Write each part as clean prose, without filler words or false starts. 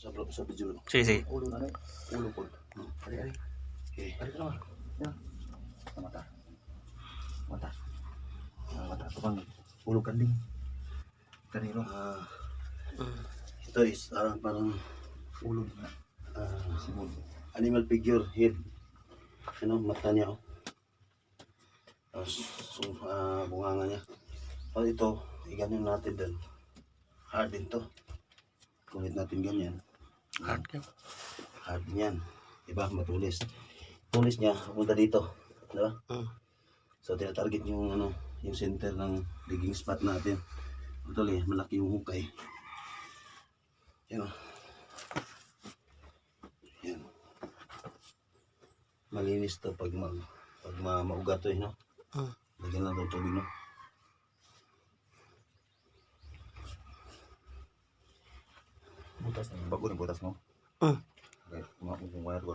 Sa video. Sige. Ulo na rin. Ulo ko. Ari. Okay. Ari ka naman. Yan. Sa mata. Mata. Mata. Kapag ulo kanding. Kanino? Ito is parang Ulo na. Simul. animal figure head. Ano, mata niya. Tapos, bunganga niya. Tapos ito, ganyan natin din. Hard din to. Kulit natin ganyan. Hard ka. Hard yan. Diba? Matulis. Tulis niya, punta dito. Diba? So, tinatarget yung yung center ng digging spot natin. Actually, malaki yung hukay. Yan. Yan. Malinis to pag maugat to no? Lagyan lang ito tubig, no? Butas na. Bago ng butas mo. Okay. Kumang wire ko.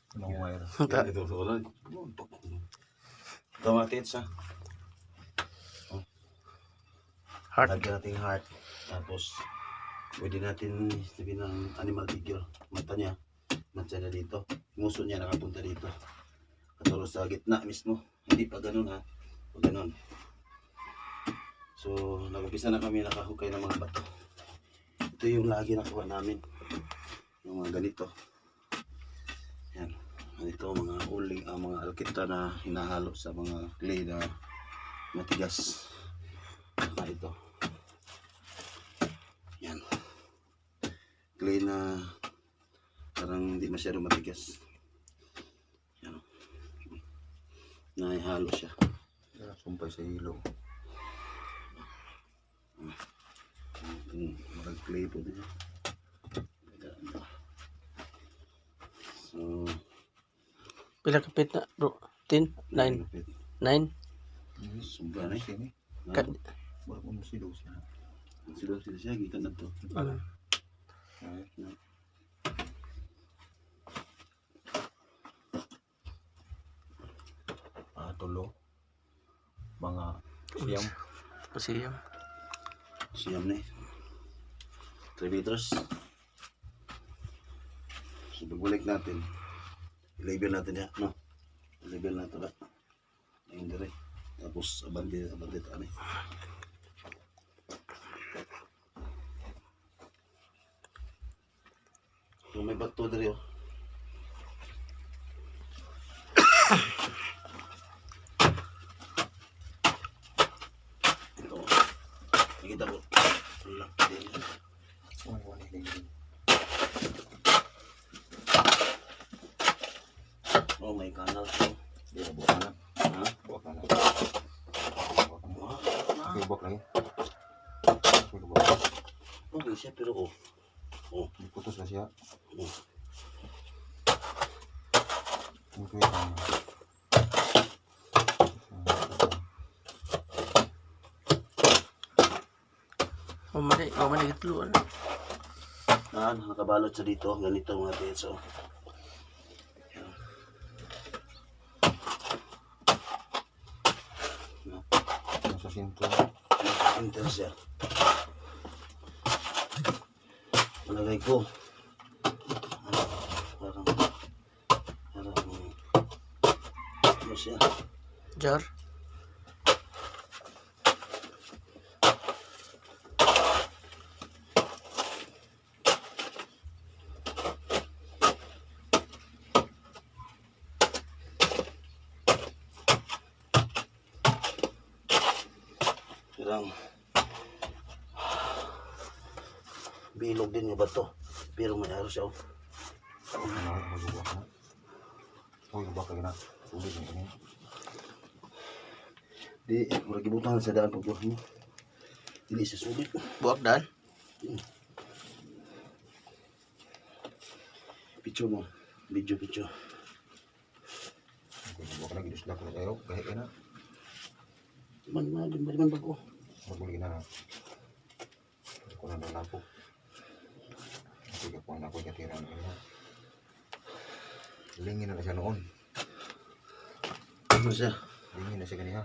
Kumang wire. Ito, wala. Ito mga tits, ha? Heart. Lagyan natin heart. Tapos, pwede natin sabihin ng animal figure. Mata niya. Mata niya dito. Muso niya nakapunta dito. Katulad sa gitna mismo. Hindi pa ganun, ha? O ganun. So, nag-upisa na kami nakahukay ng mga bato. Ito yung lagi nakuha namin. Yung mga ganito. Yan. Ganito mga uling, mga alkitra na hinahalo sa mga clay na matigas. Saka ito. Yan. Clay na parang hindi masyado matigas. Yan. Nahihalo siya. Sumpay sa hilo. Mag-clay po din. So, Pila kapit na bro? 10? 9? 9? Sumpah na Sini. Kat. Baru pun mesti dosa. Sudah siya gikan na to. Tulo. Mga siyam. Pasiyam. Siyam na 3 meters. So, pagbalik natin. I-label natin yan, no? I-label natin ba? Ayun dire. Tapos, abante ito, ano? So, may bato dire, oh. Ito, nakita ko. Laki din. Oh, may kanal to. Dia buat mana? Ha? Buat mana? Wah, Okay, buat lagi. okay siya, pero Diputus lah siya. Oh. Ito yung Mamali gitu ano. Nakabalot sa dito. Ganito mga tits, oh. nasa sinto. Enter siya. Malagay ko. Parang ano siya? Jar. Parang bilog din yung bato. Pero may araw siya, oh. Magbubuak na. Oh, ibak lagi na. Sulit yung ini. Di, maragibutang sa daan pagbuhat mo. Hindi siya sulit. Buak dan. Picture mo. Video. Magbubuak na. Gidus lang ko na tayo. Kahit ka na. Baliman bago. Magbuli na. Ako na nalapo. Kasi kapuan ako katiran niya. Lingin na siya noon. Ano siya? Lingin na siya kaniya.